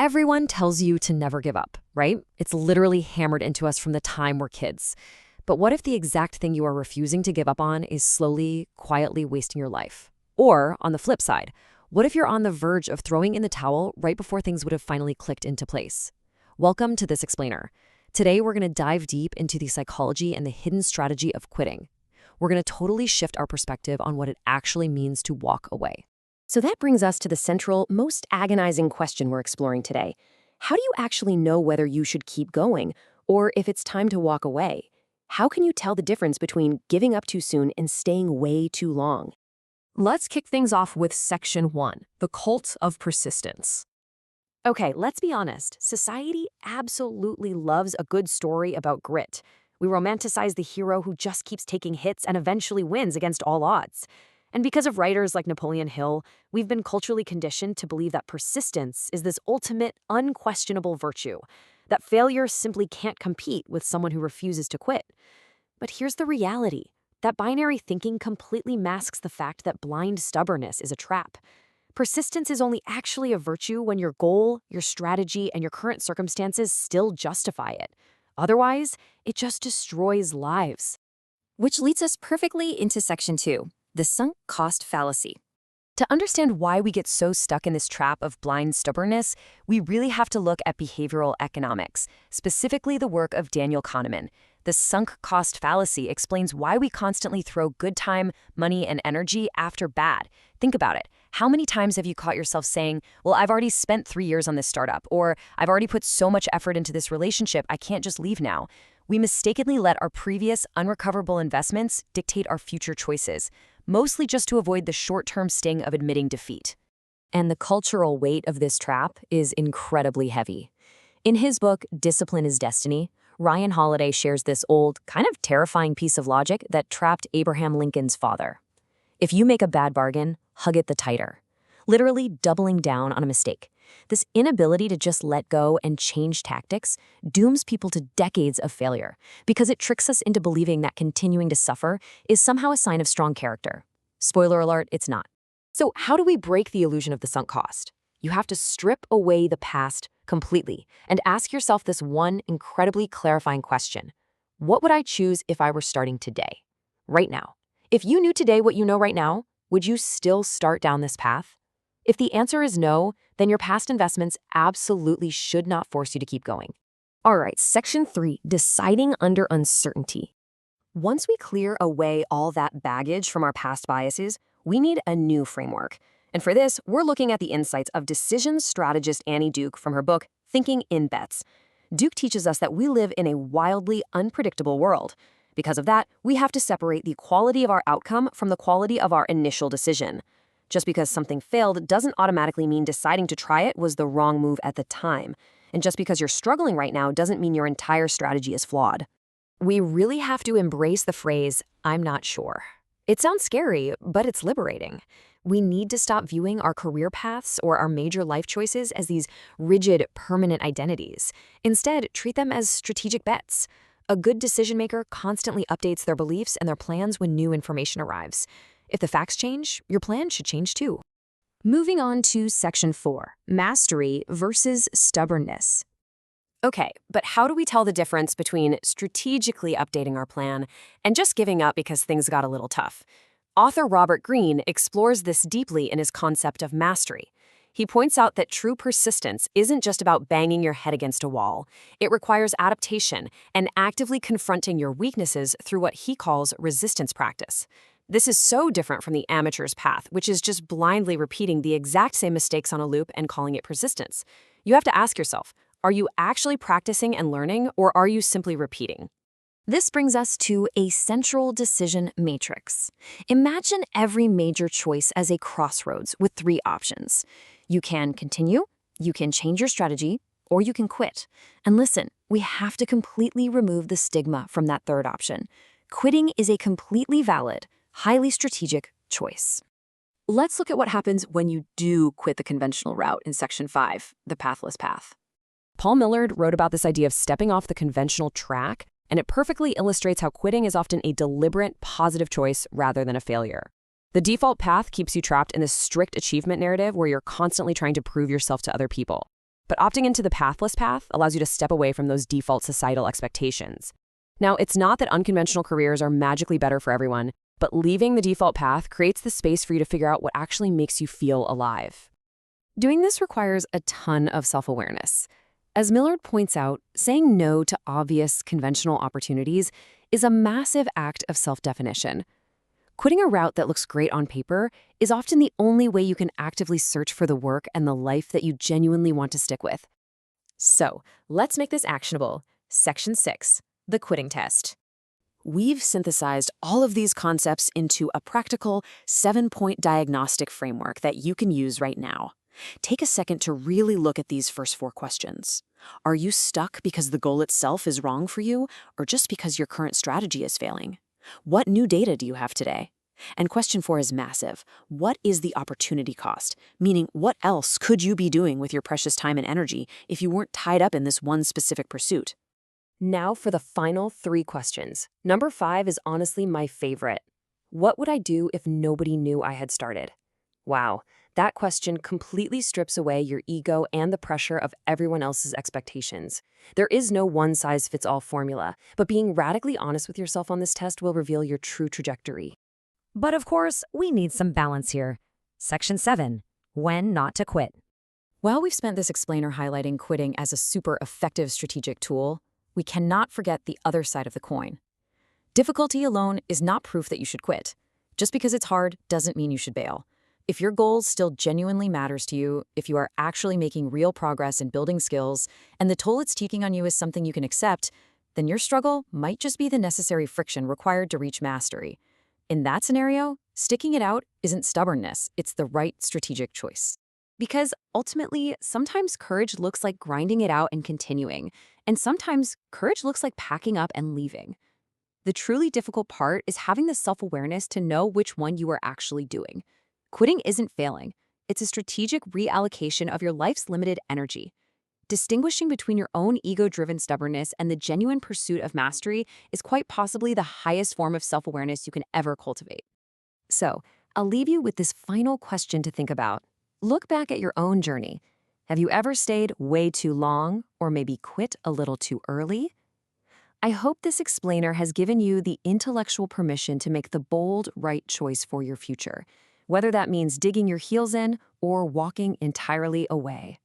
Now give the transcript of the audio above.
Everyone tells you to never give up, right? It's literally hammered into us from the time we're kids. But what if the exact thing you are refusing to give up on is slowly, quietly wasting your life? Or, on the flip side, what if you're on the verge of throwing in the towel right before things would have finally clicked into place? Welcome to This Explainer. Today, we're going to dive deep into the psychology and the hidden strategy of quitting. We're going to totally shift our perspective on what it actually means to walk away. So that brings us to the central, most agonizing question we're exploring today. How do you actually know whether you should keep going, or if it's time to walk away? How can you tell the difference between giving up too soon and staying way too long? Let's kick things off with Section 1, the cult of persistence. Okay, let's be honest. Society absolutely loves a good story about grit. We romanticize the hero who just keeps taking hits and eventually wins against all odds. And because of writers like Napoleon Hill, we've been culturally conditioned to believe that persistence is this ultimate, unquestionable virtue, that failure simply can't compete with someone who refuses to quit. But here's the reality. That binary thinking completely masks the fact that blind stubbornness is a trap. Persistence is only actually a virtue when your goal, your strategy, and your current circumstances still justify it. Otherwise, it just destroys lives. Which leads us perfectly into Section 2. The sunk cost fallacy. To understand why we get so stuck in this trap of blind stubbornness, we really have to look at behavioral economics, specifically the work of Daniel Kahneman. The sunk cost fallacy explains why we constantly throw good time, money, and energy after bad. Think about it. How many times have you caught yourself saying, well, I've already spent 3 years on this startup, or I've already put so much effort into this relationship, I can't just leave now. We mistakenly let our previous unrecoverable investments dictate our future choices, mostly just to avoid the short-term sting of admitting defeat. And the cultural weight of this trap is incredibly heavy. In his book, Discipline is Destiny, Ryan Holiday shares this old, kind of terrifying piece of logic that trapped Abraham Lincoln's father. If you make a bad bargain, hug it the tighter. Literally doubling down on a mistake. This inability to just let go and change tactics dooms people to decades of failure because it tricks us into believing that continuing to suffer is somehow a sign of strong character. Spoiler alert, it's not. So how do we break the illusion of the sunk cost? You have to strip away the past completely and ask yourself this one incredibly clarifying question. What would I choose if I were starting today? Right now. If you knew today what you know right now, would you still start down this path? If the answer is no, then your past investments absolutely should not force you to keep going. All right, Section 3, deciding under uncertainty. Once we clear away all that baggage from our past biases, we need a new framework. And for this, we're looking at the insights of decisions strategist Annie Duke from her book, Thinking in Bets. Duke teaches us that we live in a wildly unpredictable world. Because of that, we have to separate the quality of our outcome from the quality of our initial decision. Just because something failed doesn't automatically mean deciding to try it was the wrong move at the time. And just because you're struggling right now doesn't mean your entire strategy is flawed. We really have to embrace the phrase, "I'm not sure." It sounds scary, but it's liberating. We need to stop viewing our career paths or our major life choices as these rigid, permanent identities. Instead, treat them as strategic bets. A good decision maker constantly updates their beliefs and their plans when new information arrives. If the facts change, your plan should change too. Moving on to Section 4, mastery versus stubbornness. Okay, but how do we tell the difference between strategically updating our plan and just giving up because things got a little tough? Author Robert Greene explores this deeply in his concept of mastery. He points out that true persistence isn't just about banging your head against a wall. It requires adaptation and actively confronting your weaknesses through what he calls resistance practice. This is so different from the amateur's path, which is just blindly repeating the exact same mistakes on a loop and calling it persistence. You have to ask yourself, are you actually practicing and learning, or are you simply repeating? This brings us to a central decision matrix. Imagine every major choice as a crossroads with 3 options. You can continue, you can change your strategy, or you can quit. And listen, we have to completely remove the stigma from that third option. Quitting is a completely valid, highly strategic choice. Let's look at what happens when you do quit the conventional route in Section 5, the pathless path. Paul Millard wrote about this idea of stepping off the conventional track, and it perfectly illustrates how quitting is often a deliberate, positive choice rather than a failure. The default path keeps you trapped in this strict achievement narrative where you're constantly trying to prove yourself to other people. But opting into the pathless path allows you to step away from those default societal expectations. Now, it's not that unconventional careers are magically better for everyone, but leaving the default path creates the space for you to figure out what actually makes you feel alive. Doing this requires a ton of self-awareness. As Millard points out, saying no to obvious conventional opportunities is a massive act of self-definition. Quitting a route that looks great on paper is often the only way you can actively search for the work and the life that you genuinely want to stick with. So, let's make this actionable. Section 6, the quitting test. We've synthesized all of these concepts into a practical 7-point diagnostic framework that you can use right now. Take a second to really look at these first 4 questions. Are you stuck because the goal itself is wrong for you, or just because your current strategy is failing? What new data do you have today? And question 4 is massive. What is the opportunity cost? Meaning, what else could you be doing with your precious time and energy if you weren't tied up in this one specific pursuit? Now for the final 3 questions. Number 5 is honestly my favorite. What would I do if nobody knew I had started? Wow, that question completely strips away your ego and the pressure of everyone else's expectations. There is no one-size-fits-all formula, but being radically honest with yourself on this test will reveal your true trajectory. But of course, we need some balance here. Section 7, when not to quit. While we've spent this explainer highlighting quitting as a super effective strategic tool, we cannot forget the other side of the coin. Difficulty alone is not proof that you should quit. Just because it's hard doesn't mean you should bail. If your goal still genuinely matters to you, if you are actually making real progress in building skills, and the toll it's taking on you is something you can accept, then your struggle might just be the necessary friction required to reach mastery. In that scenario, sticking it out isn't stubbornness, it's the right strategic choice. Because ultimately, sometimes courage looks like grinding it out and continuing, and sometimes courage looks like packing up and leaving. The truly difficult part is having the self-awareness to know which one you are actually doing. Quitting isn't failing. It's a strategic reallocation of your life's limited energy. Distinguishing between your own ego-driven stubbornness and the genuine pursuit of mastery is quite possibly the highest form of self-awareness you can ever cultivate. So, I'll leave you with this final question to think about. Look back at your own journey. Have you ever stayed way too long, or maybe quit a little too early? I hope this explainer has given you the intellectual permission to make the bold, right choice for your future, whether that means digging your heels in or walking entirely away.